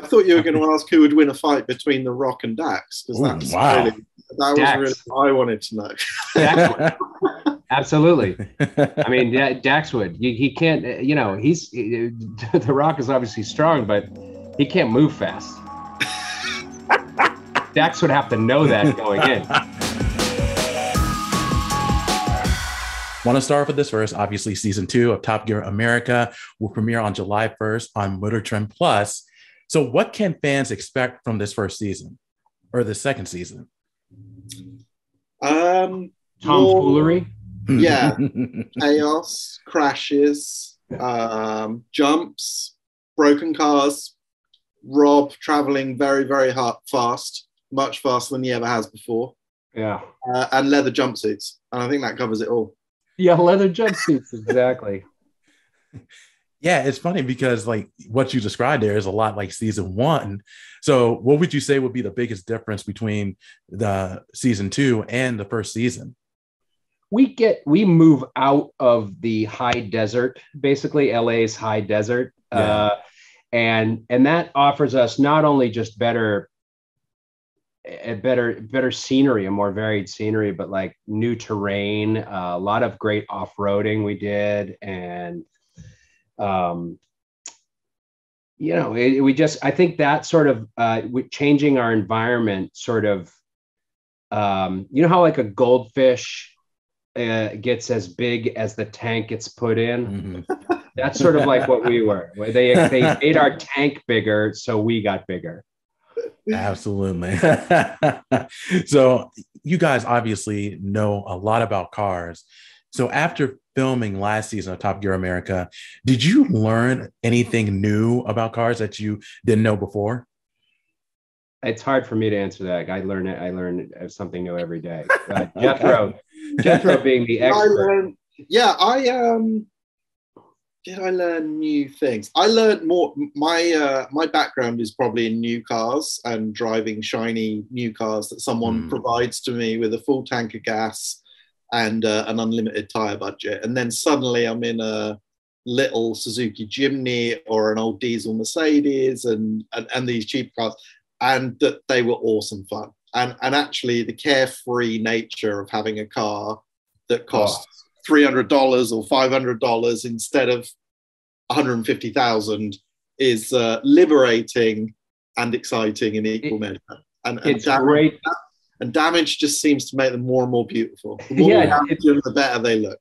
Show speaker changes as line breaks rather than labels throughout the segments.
thought you were going to ask who would win a fight between The Rock and Dax, because that was really what I wanted to know.
Dax would. Absolutely. I mean, Dax would. He can't. He's The Rock is obviously strong, but he can't move fast. Dax would have to know that going in.
Want to start with this first? Obviously, season 2 of Top Gear America will premiere on July 1st on Motortrend Plus. So what can fans expect from this first season or the second season?
Tomfoolery.
Yeah. Chaos, crashes, jumps, broken cars, Rob traveling very, very fast, much faster than he ever has before.
Yeah.
And leather jumpsuits. And I think that covers it all.
Yeah, leather jumpsuits, exactly.
Yeah, it's funny because like what you described there is a lot like season 1. So what would you say would be the biggest difference between the season 2 and the first season?
We move out of the high desert, basically LA's high desert. Yeah. And that offers us not only just better scenery, a more varied scenery, but like new terrain, a lot of great off-roading we did. And, I think that sort of changing our environment sort of, how like a goldfish gets as big as the tank it's put in. Mm-hmm. That's sort of like what we were. They made our tank bigger, so we got bigger.
Absolutely. So you guys obviously know a lot about cars. So after filming last season of Top Gear America, did you learn anything new about cars that you didn't know before?
It's hard for me to answer that. I learn something new every day. Jethro being the expert.
Did I learn new things? I learned more. My background is probably in new cars and driving shiny new cars that someone provides to me with a full tank of gas and an unlimited tire budget. And then suddenly I'm in a little Suzuki Jimny or an old diesel Mercedes and these cheap cars, and that they were awesome fun. And actually the carefree nature of having a car that costs $300 or $500 instead of $150,000 is liberating and exciting in equal measure. And
it's great.
And damage just seems to make them more and more beautiful. The more damage, the better they look.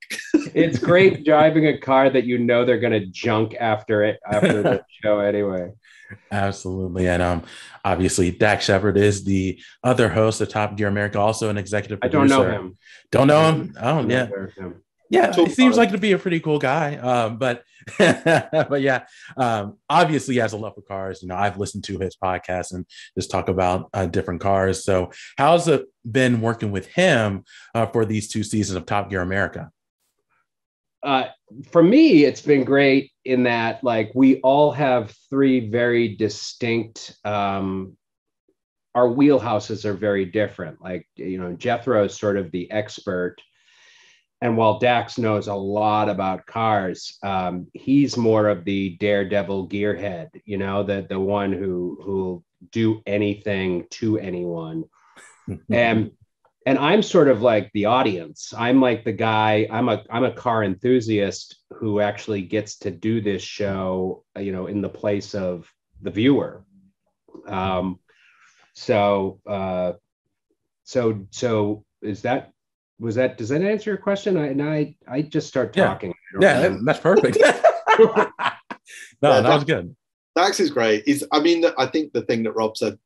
It's great driving a car that they're going to junk after the show anyway.
Absolutely. And obviously Dax Shepard is the other host of Top Gear America, also an executive producer.
I don't know him.
Don't know him? Oh, yeah. Yeah, he seems like to be a pretty cool guy. But yeah, obviously he has a love for cars. I've listened to his podcast and just talk about different cars. So how's it been working with him for these 2 seasons of Top Gear America?
For me, it's been great in that like we all have 3 very distinct, our wheelhouses are very different. Like, Jethro is sort of the expert. And while Dax knows a lot about cars, he's more of the daredevil gearhead, the one who'll do anything to anyone. And I'm sort of like the audience. I'm like the guy, I'm a car enthusiast who actually gets to do this show, in the place of the viewer. So does that answer your question? I just start talking.
Yeah, that's perfect. No, that was good.
Dax is great. I think the thing that Rob said,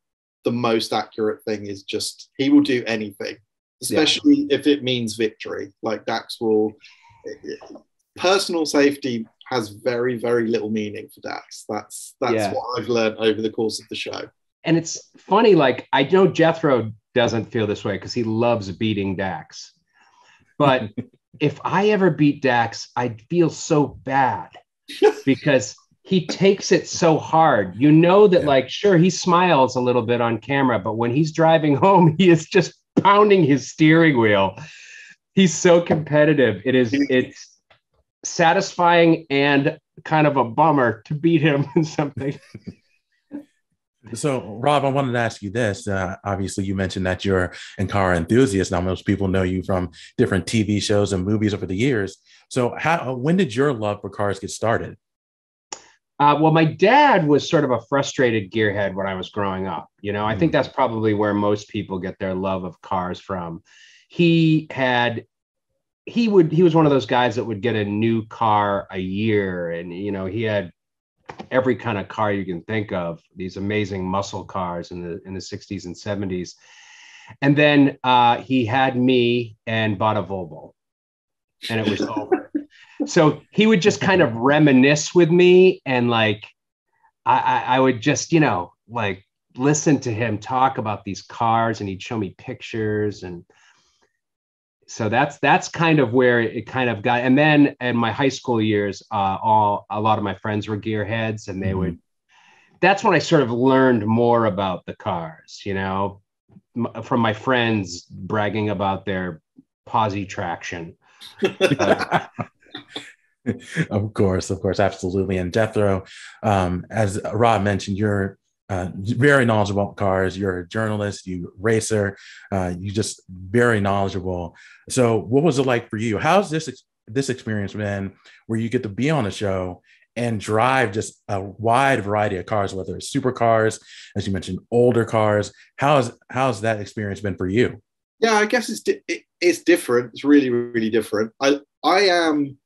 the most accurate thing is just he will do anything, especially if it means victory. Like Dax will. Personal safety has very, very little meaning for Dax. That's what I've learned over the course of the show.
And it's funny, like I know Jethro doesn't feel this way because he loves beating Dax. But if I ever beat Dax, I'd feel so bad because he takes it so hard. That like, sure, he smiles a little bit on camera, but when he's driving home, he is just pounding his steering wheel. He's so competitive. It's satisfying and kind of a bummer to beat him in something.
So, Rob, I wanted to ask you this. Obviously, you mentioned that you're a car enthusiast. Now, most people know you from different TV shows and movies over the years. So, when did your love for cars get started?
Well, my dad was sort of a frustrated gearhead when I was growing up. You know, I think that's probably where most people get their love of cars from. He was one of those guys that would get a new car a year, and you know, he had every kind of car you can think of, these amazing muscle cars in the 60s and 70s. And then he had me and bought a Volvo, and it was over. So he would just kind of reminisce with me, and like I would just, you know, like listen to him talk about these cars, and he'd show me pictures. And so that's kind of where it kind of got. And then in my high school years, a lot of my friends were gearheads, and they would, that's when I sort of learned more about the cars, you know, from my friends bragging about their posi traction.
Of course, absolutely. And Jethro, as Rob mentioned, you're very knowledgeable about cars. You're a journalist, you racer, you just very knowledgeable. So what was it like for you? How's this experience been where you get to be on a show and drive just a wide variety of cars, whether it's supercars, as you mentioned, older cars? How's that experience been for you?
Yeah, I guess it's different. It's really, really different. I am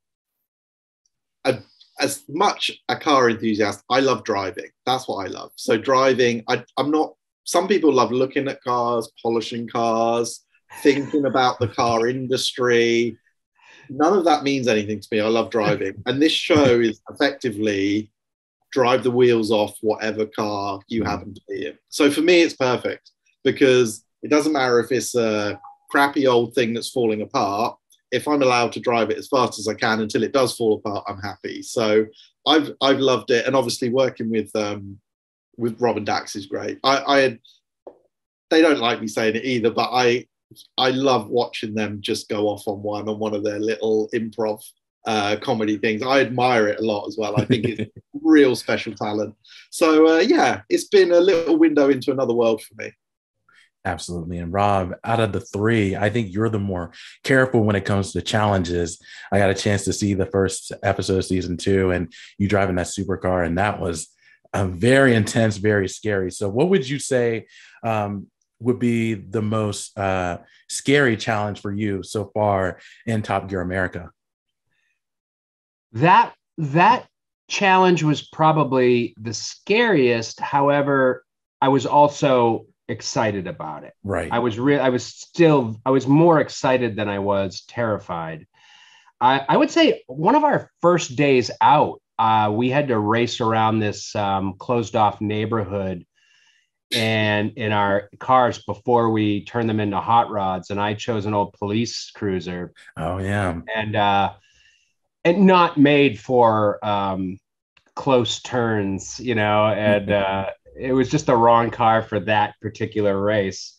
as much a car enthusiast. I love driving. That's what I love. So driving, I'm not, some people love looking at cars, polishing cars, thinking about the car industry. None of that means anything to me. I love driving. And this show is effectively drive the wheels off whatever car you happen to be in. So for me, it's perfect because it doesn't matter if it's a crappy old thing that's falling apart. If I'm allowed to drive it as fast as I can until it does fall apart, I'm happy. So I've loved it, and obviously working with Rob and Dax is great. They don't like me saying it either, but I love watching them just go off on one of their little improv comedy things. I admire it a lot as well. I think it's real special talent. So yeah, it's been a little window into another world for me.
Absolutely. And Rob, out of the three, I think you're the more careful when it comes to challenges. I got a chance to see the first episode of season 2 and you driving that supercar, and that was very intense, very scary. So what would you say would be the most scary challenge for you so far in Top Gear America?
That challenge was probably the scariest. However, I was also excited about it.
Right.
I was more excited than I was terrified. I would say one of our first days out, we had to race around this closed off neighborhood and in our cars before we turned them into hot rods. And I chose an old police cruiser.
Oh yeah.
And not made for close turns, you know, and it was just the wrong car for that particular race.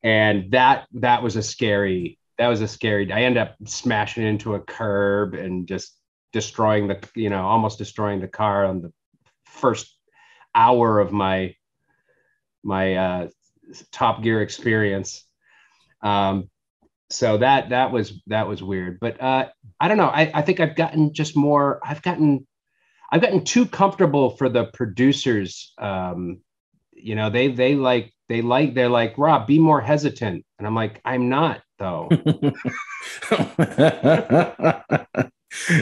And that was a scary, I ended up smashing into a curb and just almost destroying the car on the first hour of my Top Gear experience. So that was weird, but I don't know. I think I've gotten too comfortable for the producers. You know, they're like, Rob, be more hesitant. And I'm like, I'm not though.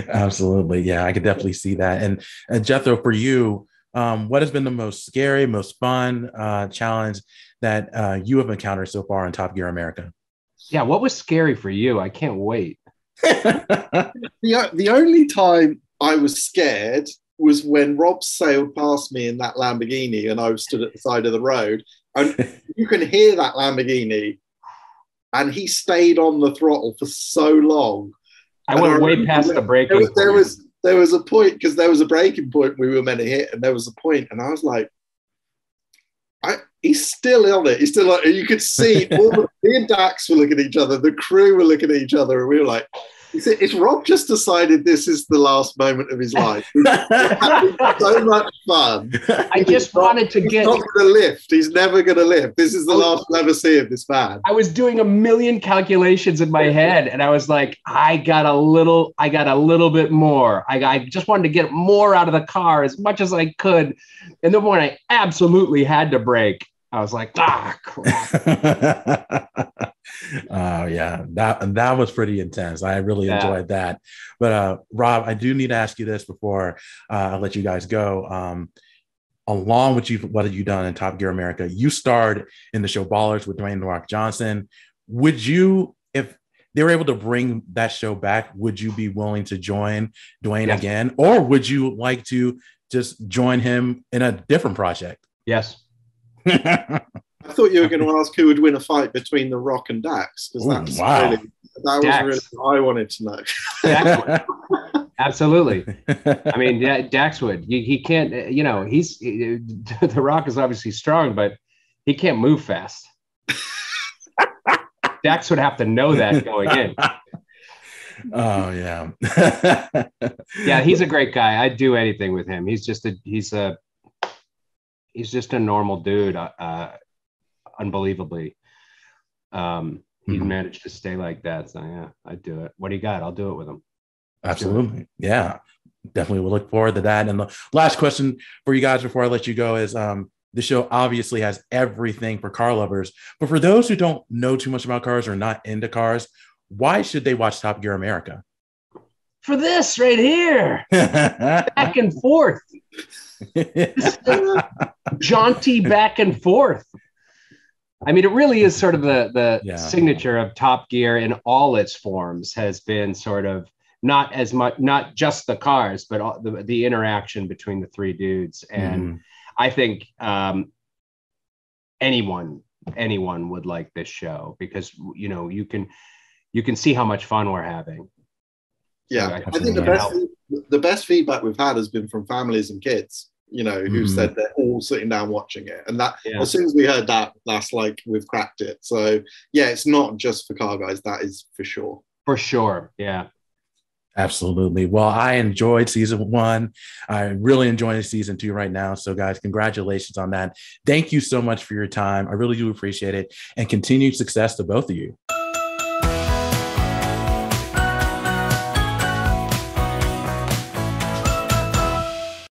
Absolutely. Yeah, I could definitely see that. And Jethro, for you, what has been the most scary, most fun challenge that you have encountered so far in Top Gear America?
Yeah. What was scary for you? I can't wait.
The only time I was scared was when Rob sailed past me in that Lamborghini and I was stood at the side of the road, and you can hear that Lamborghini, and he stayed on the throttle for so long.
I went way past the braking.
There was a point, because there was a braking point we were meant to hit, and there was a point, and I was like, he's still on it. He's still on it. You could see me and Dax were looking at each other. The crew were looking at each other, and we were like, If Rob just decided this is the last moment of his life, so much fun.
I just wanted to get.
He's not going to lift. He's never going to lift. This is the last we'll ever see of this man.
I was doing a million calculations in my head, and I was like, I got a little bit more. I just wanted to get more out of the car as much as I could. And then when I absolutely had to brake, I was like, crap.
Oh yeah, that was pretty intense. I really enjoyed that. But Rob, I do need to ask you this before I let you guys go. Along with what have you done in Top Gear America? You starred in the Showballers with Dwayne "The Rock" Johnson. Would you, if they were able to bring that show back, would you be willing to join Dwayne again, or would you like to just join him in a different project?
Yes.
I thought you were going to ask who would win a fight between The Rock and Dax, because that was really what I wanted to know.
Absolutely. I mean, Dax would. He can't. The Rock is obviously strong, but he can't move fast. Dax would have to know that going in.
Oh yeah.
Yeah, he's a great guy. I'd do anything with him. He's just a normal dude. Unbelievably. He's managed to stay like that. So yeah, I'd do it. What do you got? I'll do it with him.
Absolutely. Yeah. Definitely will look forward to that. And the last question for you guys before I let you go is the show obviously has everything for car lovers, but for those who don't know too much about cars or not into cars, why should they watch Top Gear America?
For this right here. Back and forth. Jaunty back and forth. I mean, it really is sort of the signature of Top Gear in all its forms, has been sort of not just the cars, but the interaction between the three dudes. And I think anyone would like this show, because you can see how much fun we're having.
Yeah, so I think the best feedback we've had has been from families and kids, who said they're all sitting down watching it. And that as soon as we heard that, that's like we've cracked it. So yeah, it's not just for car guys, that is for sure.
For sure. Yeah.
Absolutely. Well, I enjoyed season 1. I'm really enjoying season 2 right now. So guys, congratulations on that. Thank you so much for your time. I really do appreciate it, and continued success to both of you.